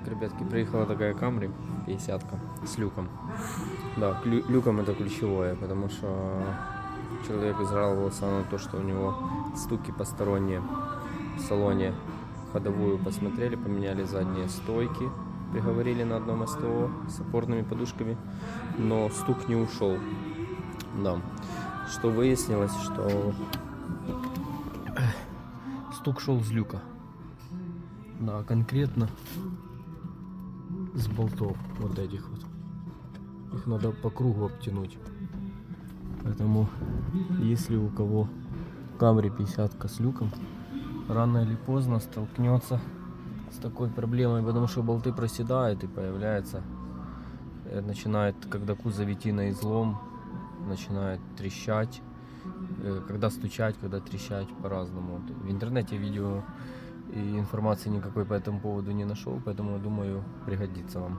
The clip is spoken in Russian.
Так, ребятки, приехала такая Camry 50-ка с люком. Да, люком это ключевое, потому что человек жаловался на то, что у него стуки посторонние в салоне. Ходовую посмотрели, поменяли задние стойки, приговорили на одном СТО с опорными подушками, но стук не ушел. Да. Что выяснилось, что стук шел с люка. Да, конкретно с болтов вот этих вот. Их надо по кругу обтянуть. Поэтому, если у кого Camry 50 с люком, рано или поздно столкнется с такой проблемой, потому что болты проседают и появляется, начинает, когда кузов идти на излом, начинает трещать, когда стучать, когда трещать по-разному. В интернете видео и информации никакой по этому поводу не нашел, поэтому, думаю, пригодится вам.